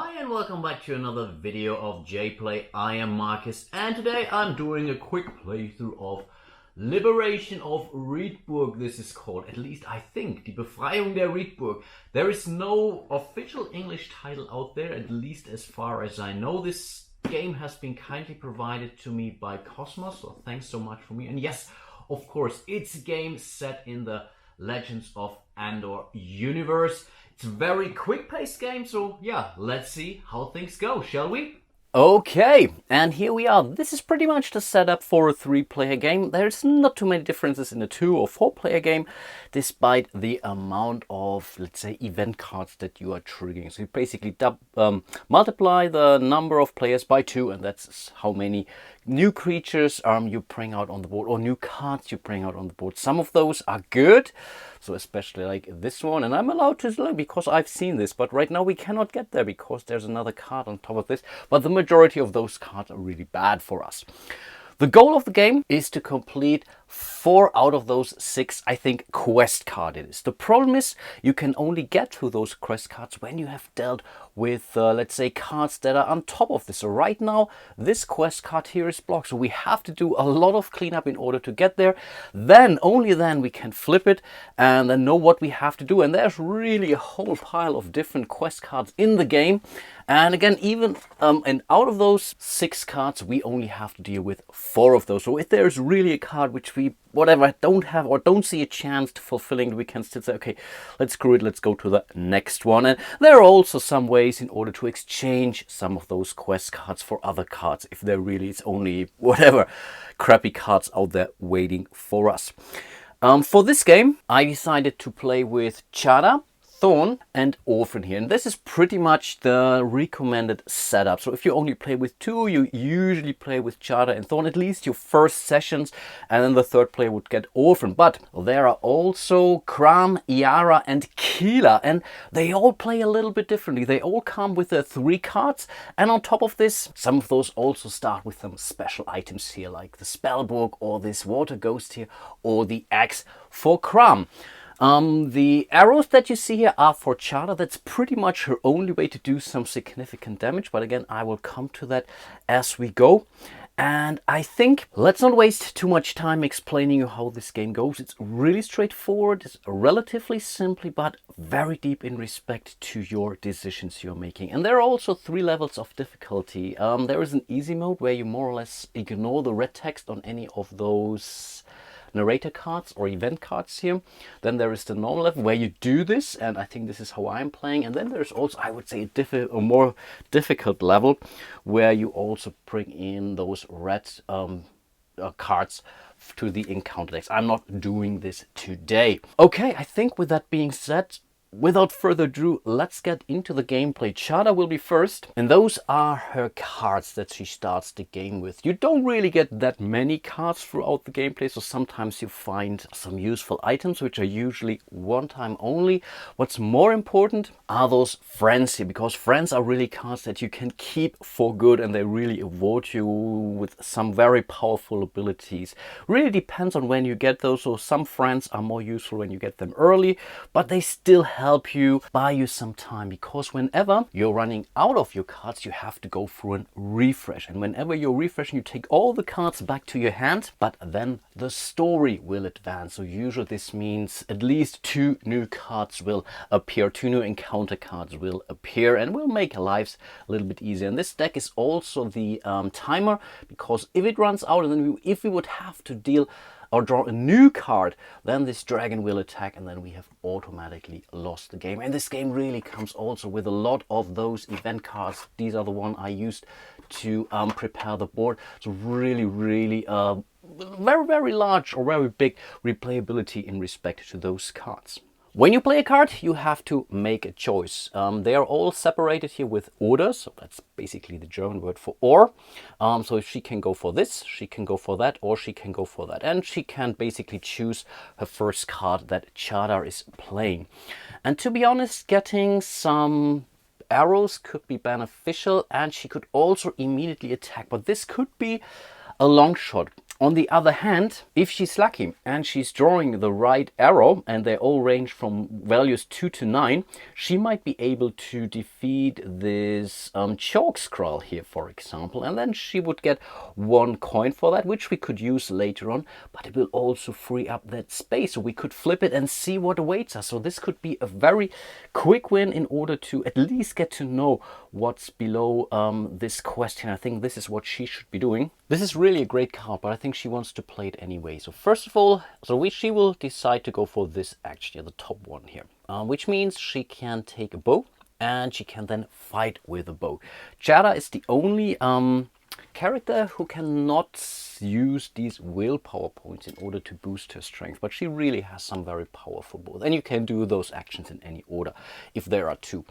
Hi and welcome back to another video of jPlay. I am Marcus and today I'm doing a quick playthrough of Liberation of Rietburg. This is called, at least I think, Die Befreiung der Rietburg. There is no official English title out there, at least as far as I know. This game has been kindly provided to me by Kosmos, so thanks so much for me. And yes, of course, it's a game set in the Legends of Andor universe. It's a very quick-paced game, so yeah, let's see how things go, shall we? Okay, and here we are. This is pretty much the setup for a 3-player game. There's not too many differences in a 2 or 4-player game, despite the amount of, let's say, event cards that you are triggering. So you basically multiply the number of players by 2, and that's how many new creatures you bring out on the board, or new cards you bring out on the board. Some of those are good, so especially like this one, and I'm allowed to look because I've seen this, but right now we cannot get there because there's another card on top of this. But the majority of those cards are really bad for us. The goal of the game is to complete 4 out of those 6, I think, quest cards it is. The problem is you can only get to those quest cards when you have dealt with, let's say, cards that are on top of this. So right now, this quest card here is blocked. So we have to do a lot of cleanup in order to get there. Then, only then, we can flip it and then know what we have to do. And there's really a whole pile of different quest cards in the game. And again, even and out of those 6 cards, we only have to deal with 4 of those. So if there's really a card which we, don't have or don't see a chance to fulfilling, we can still say, okay, let's screw it, let's go to the next one. And there are also some ways in order to exchange some of those quest cards for other cards, if there really is only crappy cards out there waiting for us. For this game, I decided to play with Chada, Thorn and Orphan here, and this is pretty much the recommended setup. So if you only play with 2, you usually play with Chada and Thorn, at least your first sessions, and then the third player would get Orphan. But there are also Kram, Iara and Keela, and they all play a little bit differently. They all come with 3 cards, and on top of this, some of those also start with some special items here, like the Spellbook or this Water Ghost here, or the Axe for Kram. The arrows that you see here are for Chada. That's pretty much her only way to do some significant damage. But again, I will come to that as we go. And I think let's not waste too much time explaining you how this game goes. It's really straightforward. It's relatively simply, but very deep in respect to your decisions you're making. And there are also 3 levels of difficulty. There is an easy mode where you more or less ignore the red text on any of those narrator cards or event cards here. Then there is the normal level where you do this, and I think this is how I'm playing. And then there's also, I would say, a more difficult level where you also bring in those red cards to the encounter decks. I'm not doing this today. Okay, I think with that being said, without further ado, let's get into the gameplay. Chada will be first, and those are her cards that she starts the game with. You don't really get that many cards throughout the gameplay, so sometimes you find some useful items, which are usually one time only. What's more important are those friends here, because friends are really cards that you can keep for good, and they really award you with some very powerful abilities. Really depends on when you get those, so some friends are more useful when you get them early, but they still help you, buy you some time, because whenever you're running out of your cards, you have to go through a refresh, and whenever you're refreshing, you take all the cards back to your hand, but then the story will advance. So usually this means at least 2 new cards will appear, 2 new encounter cards will appear, and will make lives a little bit easier. And this deck is also the timer, because if it runs out, and then if we would have to deal or draw a new card, then this dragon will attack, and then we have automatically lost the game. And this game really comes also with a lot of those event cards. These are the one I used to prepare the board. So really very large or very big replayability in respect to those cards. When you play a card, you have to make a choice. They are all separated here with orders, so that's basically the German word for or. So she can go for this, she can go for that, or she can go for that. And she can basically choose her first card that Chada is playing. And to be honest, getting some arrows could be beneficial, and she could also immediately attack. But this could be a long shot. On the other hand, if she's lucky and she's drawing the right arrow, and they all range from values 2 to 9, she might be able to defeat this chalk scroll here, for example, and then she would get 1 coin for that, which we could use later on, but it will also free up that space, so we could flip it and see what awaits us. So this could be a very quick win in order to at least get to know what's below this question. I think this is what she should be doing. This is really a great card, but I think she wants to play it anyway. So first of all, she will decide to go for this action, the top one here, which means she can take a bow and she can then fight with a bow. Jada is the only character who cannot use these willpower points in order to boost her strength, but she really has some very powerful bows, and you can do those actions in any order if there are 2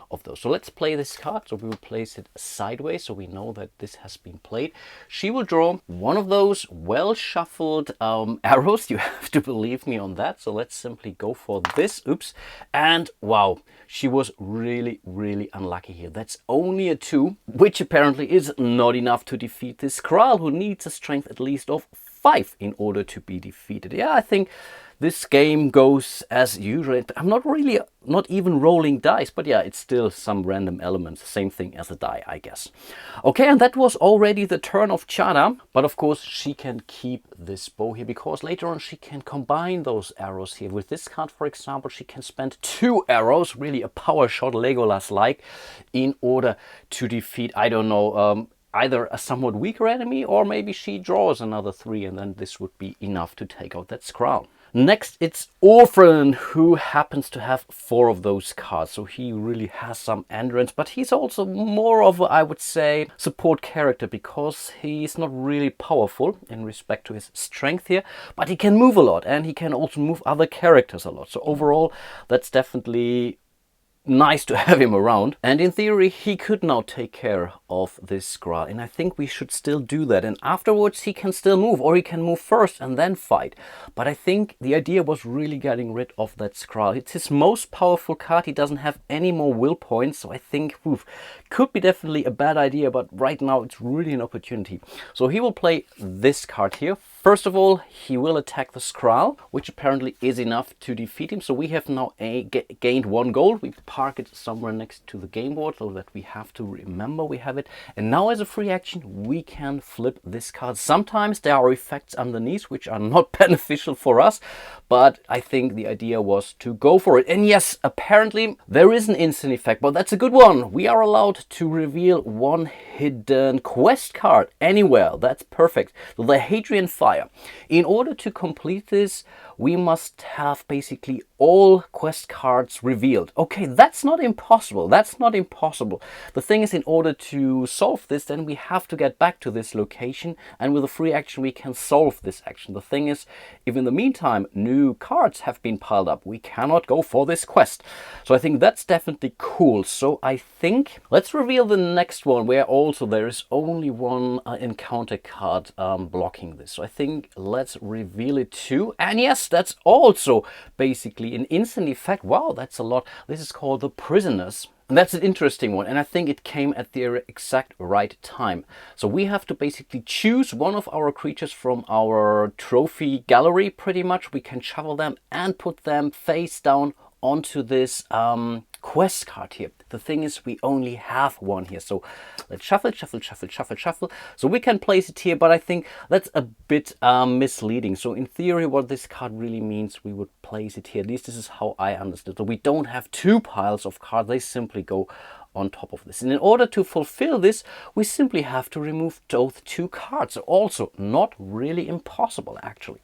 of those. So let's play this card. So we will place it sideways so we know that this has been played. She will draw one of those well shuffled arrows. You have to believe me on that. So let's simply go for this. Oops. And wow, she was really unlucky here. That's only a 2, which apparently is not enough to defeat this Kral, who needs a strength at least of 5 in order to be defeated. Yeah, I think this game goes as usual. I'm not even rolling dice, but yeah, it's still some random elements. Same thing as a die, I guess. Okay, and that was already the turn of Chada. But of course, she can keep this bow here, because later on she can combine those arrows here. With this card, for example, she can spend 2 arrows, really a power shot, Legolas-like, in order to defeat, I don't know, either a somewhat weaker enemy, or maybe she draws another 3, and then this would be enough to take out that Skrull. Next, it's Orphan, who happens to have 4 of those cards, so he really has some endurance, but he's also more of a, I would say, support character, because he's not really powerful in respect to his strength here, but he can move a lot, and he can also move other characters a lot. So overall, that's definitely nice to have him around, and in theory he could now take care of this Skrull, and I think we should still do that, and afterwards he can still move, or he can move first and then fight. But I think the idea was really getting rid of that Skrull. It's his most powerful card. He doesn't have any more will points, so I think could be definitely a bad idea, but right now it's really an opportunity. So he will play this card here. First of all, he will attack the Skrull, which apparently is enough to defeat him. So we have now gained 1 gold. We park it somewhere next to the game board so that we have to remember we have it. And now as a free action, we can flip this card. Sometimes there are effects underneath which are not beneficial for us, but I think the idea was to go for it. And yes, apparently there is an instant effect, but that's a good one. We are allowed to reveal 1 hidden quest card anywhere. That's perfect. So the Hadrian Fire. In order to complete this, we must have basically all quest cards revealed. Okay, that's not impossible. That's not impossible. The thing is, in order to solve this, then we have to get back to this location, and with a free action we can solve this action. The thing is, if in the meantime new cards have been piled up, we cannot go for this quest. So I think that's definitely cool. So I think let's reveal the next one, where also there is only 1 encounter card blocking this. So I think let's reveal it too. And yes, that's also basically an instant effect. Wow, that's a lot. This is called the Prisoners. And that's an interesting one, and I think it came at the exact right time. So we have to basically choose one of our creatures from our trophy gallery, pretty much. We can shuffle them and put them face down onto this quest card here. The thing is, we only have 1 here, so let's shuffle. So we can place it here, but I think that's a bit misleading. So in theory, what this card really means, we would place it here. At least this is how I understood. So we don't have 2 piles of cards, they simply go on top of this. And in order to fulfill this, we simply have to remove those 2 cards. Also not really impossible, actually.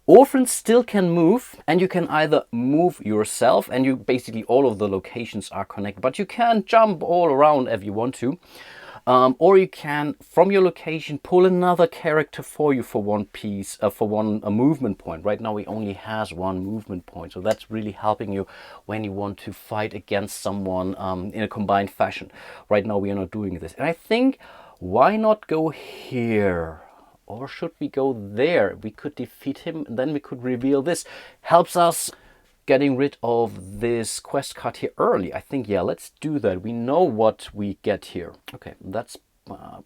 Orphans still can move, and you can either move yourself, and you basically all of the locations are connected, but you can jump all around if you want to, or you can from your location pull another character for you for 1 piece, for 1 movement point. Right now he only has 1 movement point, so that's really helping you when you want to fight against someone in a combined fashion. Right now we are not doing this, and I think why not go here? Or should we go there? We could defeat him, and then we could reveal this. Helps us getting rid of this quest card here early. I think, yeah, let's do that. We know what we get here. Okay, that's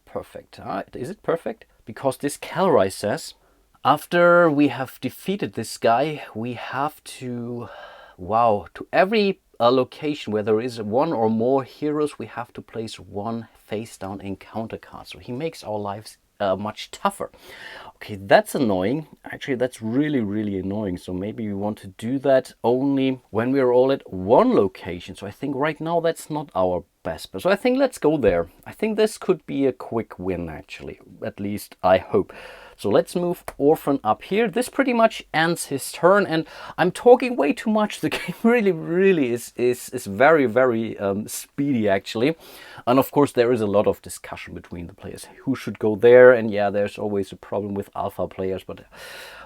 perfect. Is it perfect? because this Calrai says, after we have defeated this guy, we have to, wow, to every location where there is one or more heroes, we have to place one face down encounter card. So he makes our lives much tougher. Okay, that's annoying. Actually, that's really, really annoying. So maybe we want to do that only when we are all at one location. So I think right now that's not our best bet. So I think let's go there. I think this could be a quick win, actually. At least I hope. So let's move Orphan up here. This pretty much ends his turn, and I'm talking way too much. The game really is very, very speedy, actually. And of course, there is a lot of discussion between the players. Who should go there? And yeah, there's always a problem with alpha players, but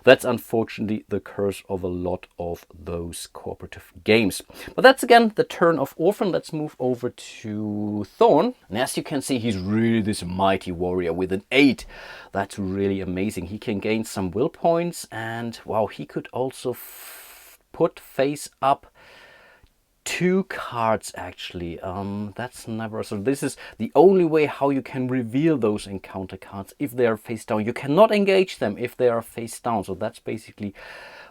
that's unfortunately the curse of a lot of those cooperative games. But that's again the turn of Orphan. Let's move over to Thorn. And as you can see, he's really this mighty warrior with an 8. That's really amazing. He can gain some will points, and wow, he could also put face up 2 cards actually. That's never, so this is the only way how you can reveal those encounter cards if they are face down. You cannot engage them if they are face down, so that's basically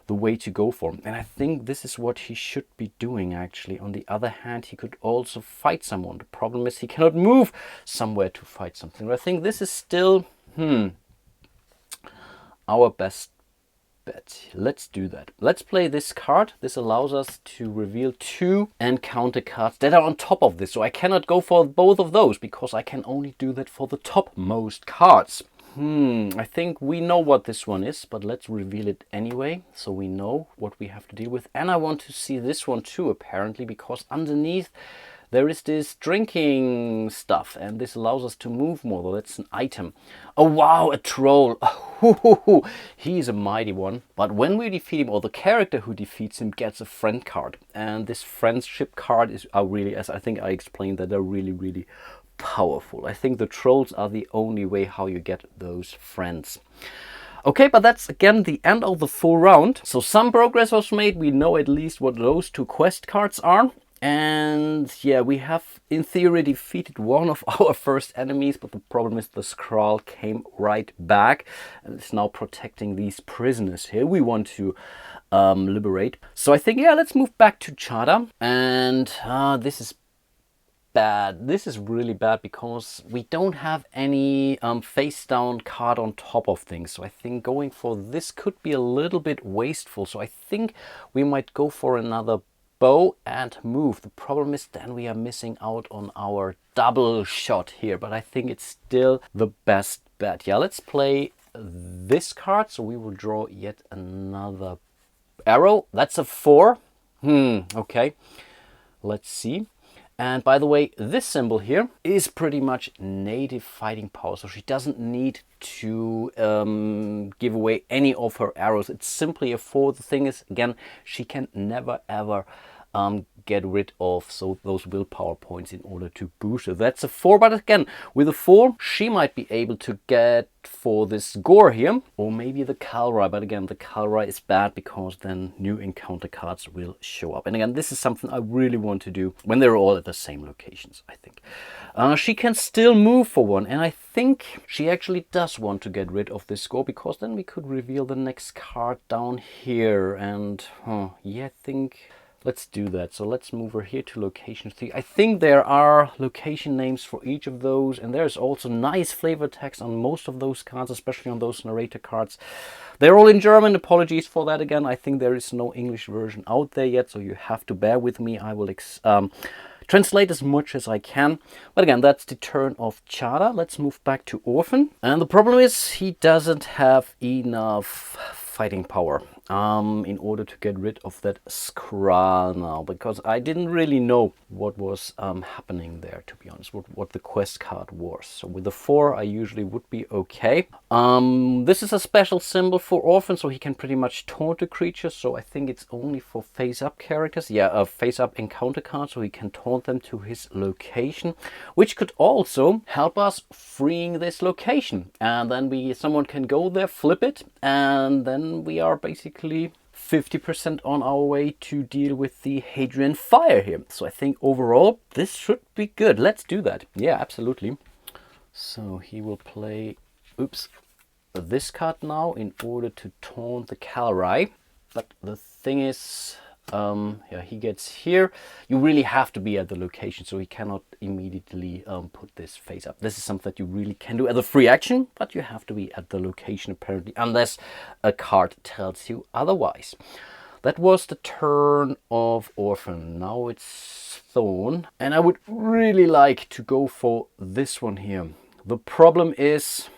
the way to go for him. And I think this is what he should be doing actually. On the other hand, he could also fight someone. The problem is he cannot move somewhere to fight something. I think this is still our best bet. Let's do that. Let's play this card. This allows us to reveal 2 encounter cards that are on top of this. So I cannot go for both of those because I can only do that for the topmost cards. I think we know what this one is, but let's reveal it anyway so we know what we have to deal with. And I want to see this one too, apparently, because underneath there is this drinking stuff, and this allows us to move more. That's an item. Oh wow, a troll. He's a mighty one. But when we defeat him, or the character who defeats him gets a friend card. And this friendship card is really, as I think I explained, that they're really powerful. I think the trolls are the only way how you get those friends. Okay, but that's again the end of the full round. So some progress was made. We know at least what those 2 quest cards are. And yeah, we have in theory defeated one of our first enemies, but the problem is the Skrull came right back and is now protecting these prisoners here we want to liberate. So I think, yeah, let's move back to Chada. And this is bad. This is really bad because we don't have any face down card on top of things. So I think going for this could be a little bit wasteful. So I think we might go for another bow and move. The problem is then we are missing out on our double shot here, but I think it's still the best bet. Yeah, let's play this card. So we will draw yet another arrow. That's a 4. Okay, let's see. And by the way, this symbol here is pretty much native fighting power. So she doesn't need to give away any of her arrows. It's simply a 4. The thing is, again, she can never ever get rid of those willpower points in order to boost her. That's a 4, but again, with a 4, she might be able to get for this gore here, or maybe the Calrai, but again, the Calrai is bad because then new encounter cards will show up. And again, this is something I really want to do when they're all at the same locations, I think. She can still move for 1, and I think she actually does want to get rid of this score, because then we could reveal the next card down here, and yeah, I think let's do that. So let's move her here to location 3. I think there are location names for each of those, and there's also nice flavor text on most of those cards, especially on those narrator cards. They're all in German. Apologies for that again. I think there is no English version out there yet, so you have to bear with me. I will translate as much as I can. But again, that's the turn of Chada. Let's move back to Orphan. And the problem is he doesn't have enough fighting power in order to get rid of that Skrull now, because I didn't really know what was happening there, to be honest, what the quest card was. So with the 4 I usually would be okay. This is a special symbol for Orphan, so he can pretty much taunt the creature, so I think it's only for face up characters. Yeah, a face up encounter card, so he can taunt them to his location, which could also help us freeing this location, and then someone can go there, flip it, and then we are basically 50% on our way to deal with the Hadrian fire here. So I think overall this should be good. Let's do that. Yeah, absolutely. So he will play, oops, this card now in order to taunt the Calrai. But the thing is, yeah, he gets here. You really have to be at the location, so he cannot immediately put this face up. This is something that you really can do as a free action, but you have to be at the location apparently, unless a card tells you otherwise. That was the turn of Orphan. Now it's Thorn. And I would really like to go for this one here. The problem is...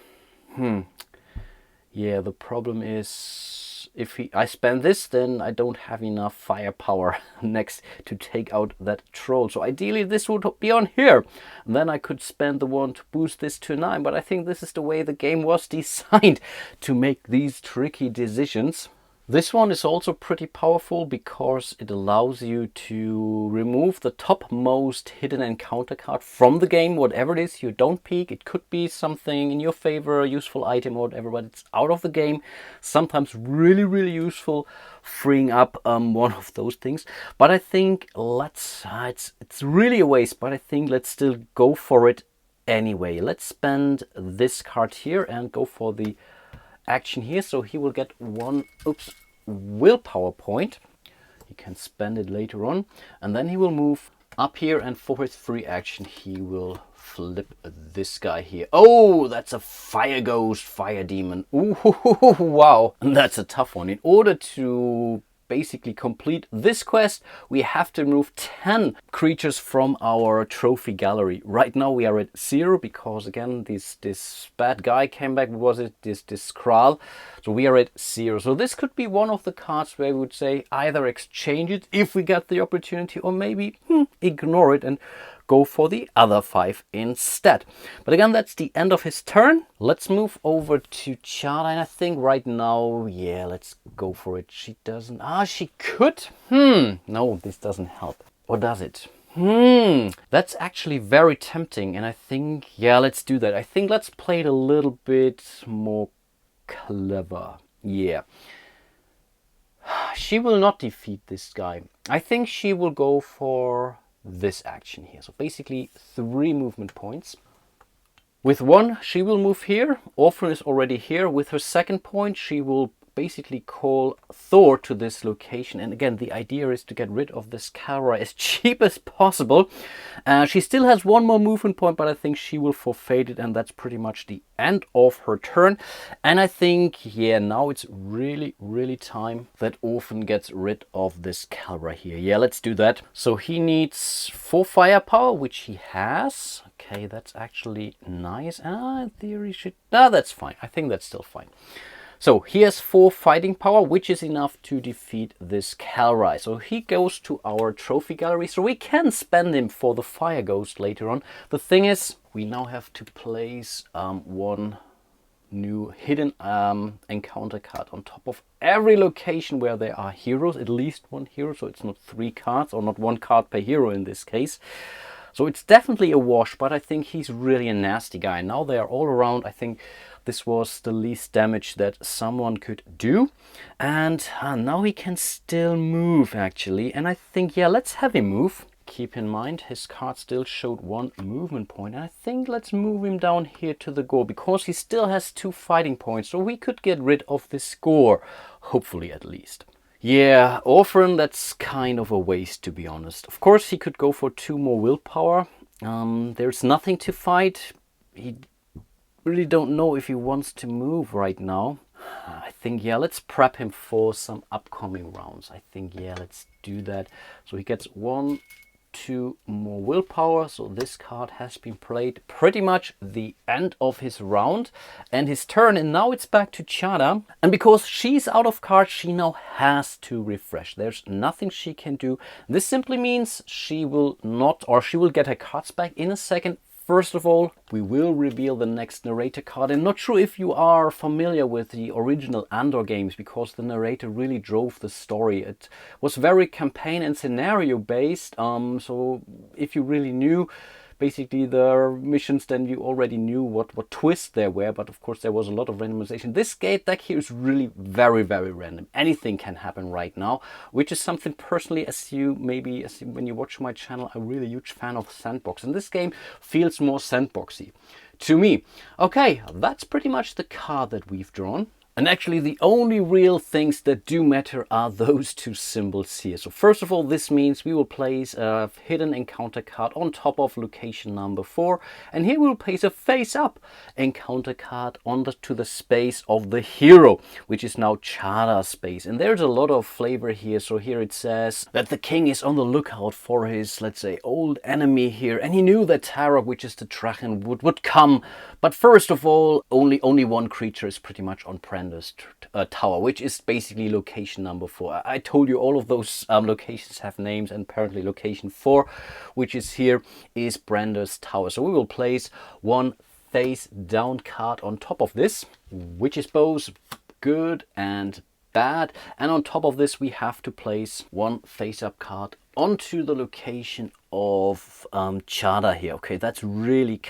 yeah, the problem is... if I spend this, then I don't have enough firepower next to take out that troll. So ideally this would be on here. And then I could spend the one to boost this to 9. But I think this is the way the game was designed, to make these tricky decisions. This one is also pretty powerful because it allows you to remove the topmost hidden encounter card from the game, whatever it is. You don't peek. It could be something in your favor, a useful item or whatever, but it's out of the game. Sometimes really, really useful, freeing up one of those things. But I think it's really a waste, but I think let's still go for it anyway. Let's spend this card here and go for the action here, so he will get one willpower point. He can spend it later on, and then he will move up here, and for his free action he will flip this guy here. Oh, that's a fire ghost, fire demon. Ooh, wow, and that's a tough one. In order to basically complete this quest, we have to remove 10 creatures from our trophy gallery. Right now we are at 0 because again this bad guy came back. What was it? This Kral. So we are at 0. So this could be one of the cards where we would say either exchange it if we get the opportunity, or maybe ignore it and go for the other 5 instead. But again, that's the end of his turn. Let's move over to Chada, and I think right now, yeah, let's go for it. She doesn't... she could. No, this doesn't help. Or does it? That's actually very tempting, and I think, yeah, let's do that. I think let's play it a little bit more clever. Yeah. She will not defeat this guy. I think she will go for this action here. So basically 3 movement points. With 1, she will move here. Orphan is already here. With her 2nd point, she will basically call Thor to this location. And again, the idea is to get rid of this Kara as cheap as possible. She still has 1 more movement point, but I think she will forfeit it, and that's pretty much the end of her turn. And I think, yeah, now it's really, really time that Orphan gets rid of this Kara here. Yeah, let's do that. So he needs 4 firepower, which he has. Okay, that's actually nice. In theory, should... that's fine. I think that's still fine. So he has 4 fighting power, which is enough to defeat this Calrai. So he goes to our trophy gallery, so we can spend him for the fire ghost later on. The thing is, we now have to place 1 new hidden encounter card on top of every location where there are heroes, at least 1 hero, so it's not 3 cards, or not 1 card per hero in this case. So it's definitely a wash, but I think he's really a nasty guy. Now they are all around. I think this was the least damage that someone could do. And now he can still move, actually. And I think, yeah, let's have him move. Keep in mind, his card still showed 1 movement point. And I think let's move him down here to the gore, because he still has 2 fighting points. So we could get rid of this gore, hopefully at least. Yeah, Orphan, that's kind of a waste, to be honest. Of course, he could go for 2 more willpower. There's nothing to fight. He really don't know if he wants to move right now. I think, yeah, let's prep him for some upcoming rounds. I think, yeah, let's do that. So he gets 1, 2 more willpower. So this card has been played. Pretty much the end of his round and his turn. And now it's back to Chada. And because she's out of cards, she now has to refresh. There's nothing she can do. This simply means she will not, or she will get her cards back in a second. First of all, we will reveal the next narrator card. I'm not sure if you are familiar with the original Andor games, because the narrator really drove the story. It was very campaign and scenario based, so if you really knew basically the missions, then you already knew what twists there were, but of course there was a lot of randomization. This deck here is really very, very random. Anything can happen right now, which is something personally, as when you watch my channel, I'm really a huge fan of sandbox, and this game feels more sandboxy. to me. Okay, that's pretty much the card that we've drawn. And actually the only real things that do matter are those two symbols here. So first of all, this means we will place a hidden encounter card on top of location number 4. And here we will place a face-up encounter card to the space of the hero, which is now Chada space. And there's a lot of flavor here. So here it says that the king is on the lookout for his, let's say, old enemy here. And he knew that Tarok, which is the Drachen, would come. But first of all, only one creature is pretty much on Brander's tower, which is basically location number 4. I told you all of those locations have names, and apparently location 4, which is here, is Brander's tower. So we will place one face down card on top of this, which is both good and bad. And on top of this, we have to place one face up card onto the location of Chada here. Okay, that's really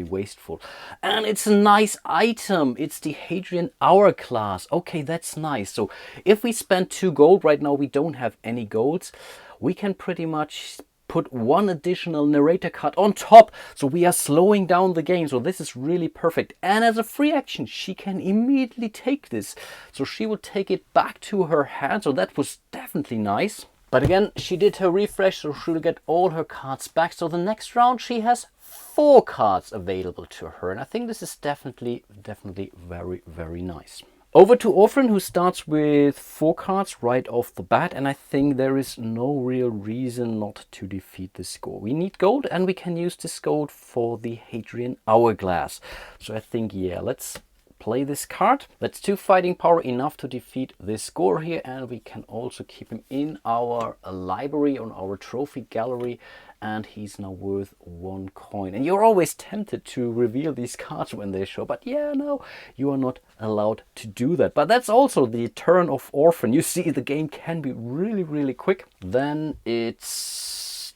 wasteful. And it's a nice item. It's the Hadrian Hourglass. Okay, that's nice. So if we spend 2 gold, right now we don't have any golds, we can pretty much put one additional narrator card on top. So we are slowing down the game. So this is really perfect. And as a free action, she can immediately take this. So she will take it back to her hand. So that was definitely nice. But again, she did her refresh, so she'll get all her cards back. So the next round, she has 4 cards available to her. And I think this is definitely very, very nice. Over to Orphan, who starts with 4 cards right off the bat. And I think there is no real reason not to defeat this score. We need gold, and we can use this gold for the Hadrian Hourglass. So I think, yeah, let's play this card. That's 2 fighting power, enough to defeat this score here, and we can also keep him in our library, on our trophy gallery, and he's now worth 1 coin. And you're always tempted to reveal these cards when they show, but yeah, no, you are not allowed to do that. But that's also the turn of Orphan. You see, the game can be really quick. Then it's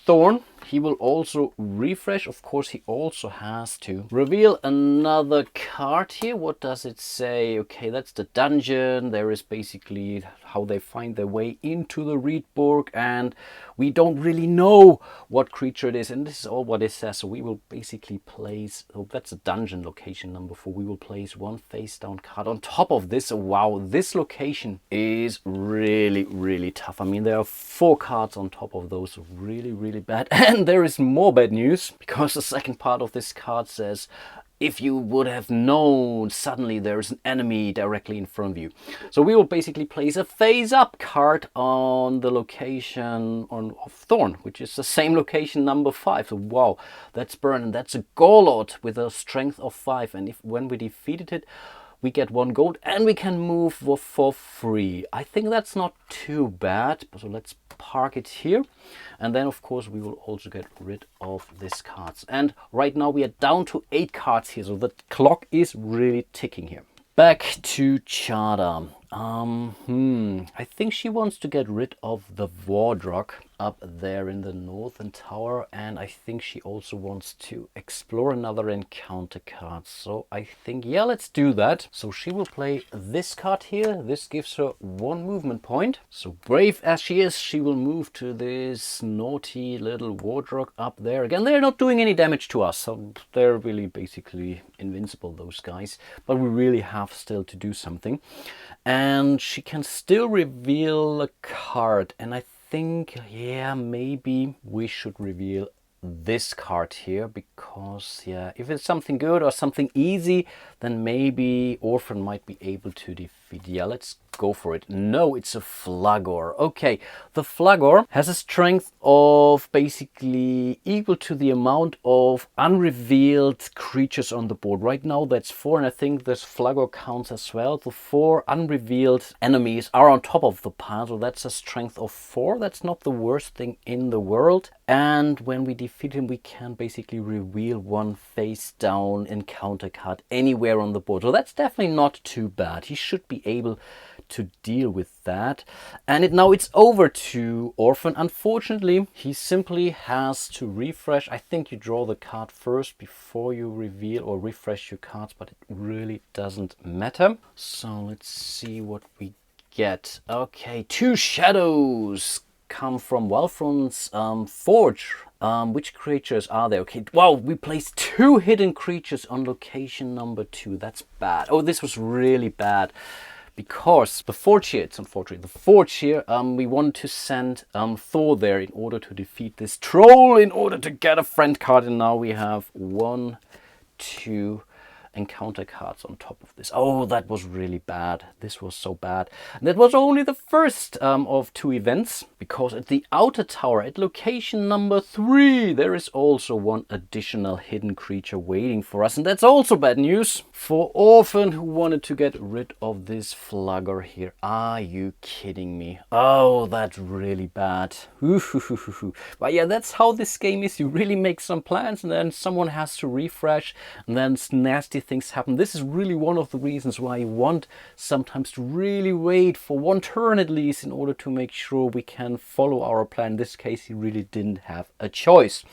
Thorn. He will also refresh. Of course, he also has to reveal another card here. What does it say? Okay, that's the dungeon. There is basically how they find their way into the Rietburg, and we don't really know what creature it is, and this is all what it says. So we will basically place, oh, that's a dungeon, location number 4. We will place one face down card on top of this. Wow, this location is really tough. I mean, there are 4 cards on top of those, really bad. And there is more bad news, because the second part of this card says, if you would have known, suddenly there is an enemy directly in front of you. So we will basically place a face up card on the location of Thorn, which is the same location number 5. So wow, that's burn, and that's a Gorlord with a strength of 5. And when we defeated it, we get 1 gold, and we can move for free. I think that's not too bad. So let's park it here. And then, of course, we will also get rid of these cards. And right now we are down to 8 cards here. So the clock is really ticking here. Back to Chada. I think she wants to get rid of the Wardrock up there in the northern tower, and I think she also wants to explore another encounter card. So I think, yeah, let's do that. So she will play this card here. This gives her 1 movement point. So brave as she is, she will move to this naughty little Wardrock up there. Again, they're not doing any damage to us, so they're really basically invincible, those guys. But we really have still to do something. And she can still reveal a card, and I think, yeah, maybe we should reveal this card here, because, yeah, if it's something good or something easy, then maybe Orphan might be able to defeat. Yeah, let's go for it. No, it's a Flagor. Okay, the Flagor has a strength of basically equal to the amount of unrevealed creatures on the board. Right now that's 4, and I think this Flagor counts as well. The 4 unrevealed enemies are on top of the pile, so that's a strength of 4. That's not the worst thing in the world. And when we defeat him, we can basically reveal 1 face down encounter card anywhere on the board. So that's definitely not too bad. He should be able to deal with that. And now it's over to Orphan. Unfortunately, he simply has to refresh. I think you draw the card first before you reveal or refresh your cards, but it really doesn't matter. So let's see what we get. Okay, 2 shadows come from Walfron's Forge. Which creatures are there? Okay, wow, we placed 2 hidden creatures on location number 2. That's bad. Oh, this was really bad. Because the Forge here, it's unfortunate, the Forge here, we want to send Thor there in order to defeat this troll, in order to get a friend card. And now we have 1, 2 encounter cards on top of this. Oh, that was really bad. This was so bad. And that was only the first of 2 events, because at the outer tower, at location number 3, there is also 1 additional hidden creature waiting for us. And that's also bad news for Orphan, who wanted to get rid of this flugger here. Are you kidding me? Oh, that's really bad. But yeah, that's how this game is. You really make some plans and then someone has to refresh and then nasty things happen. This is really one of the reasons why you want sometimes to really wait for 1 turn at least in order to make sure we can follow our plan. In this case, he really didn't have a choice.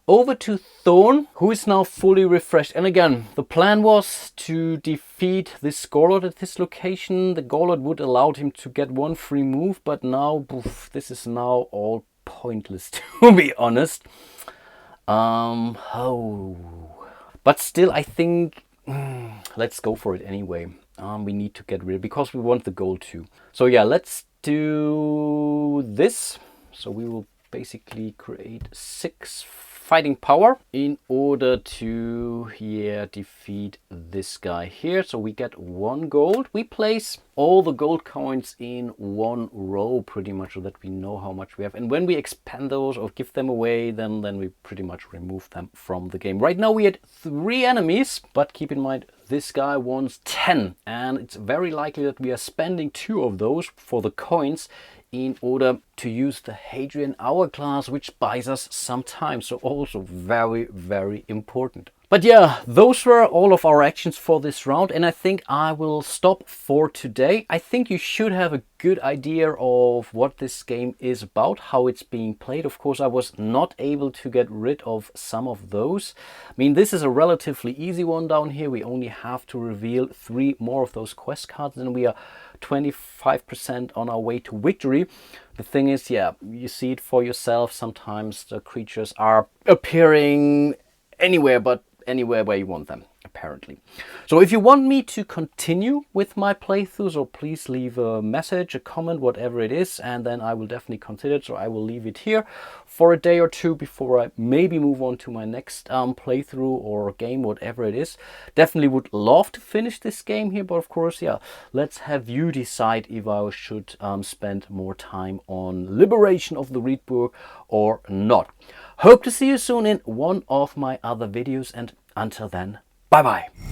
Over to Thorn, who is now fully refreshed. And again, the plan was to defeat this Gorlord at this location. The Gorlord would allow him to get 1 free move, but now, this is now all pointless, to be honest. But still, I think, let's go for it anyway. We need to get rid, because we want the gold too. So yeah, let's do this. So we will basically create 6 fighting power in order to defeat this guy here. So we get 1 gold. We place all the gold coins in 1 row pretty much, so that we know how much we have. And when we expand those or give them away, then we pretty much remove them from the game. Right now we had 3 enemies, but keep in mind this guy wants 10, and it's very likely that we are spending 2 of those for the coins in order to use the Hadrian Hourglass, which buys us some time. So also very, very important. But yeah, those were all of our actions for this round, and I think I will stop for today. I think you should have a good idea of what this game is about, how it's being played. Of course, I was not able to get rid of some of those. I mean, this is a relatively easy one down here. We only have to reveal 3 more of those quest cards, and we are 25% on our way to victory. The thing is, yeah, you see it for yourself. Sometimes the creatures are appearing anywhere where you want them, apparently. So if you want me to continue with my playthroughs, or please leave a message, a comment, whatever it is, and then I will definitely consider it. So I will leave it here for a day or 2 before I maybe move on to my next playthrough or game, whatever it is. Definitely would love to finish this game here, but of course, yeah, let's have you decide if I should spend more time on Liberation of the Rietburg or not. Hope to see you soon in one of my other videos, and until then, bye bye.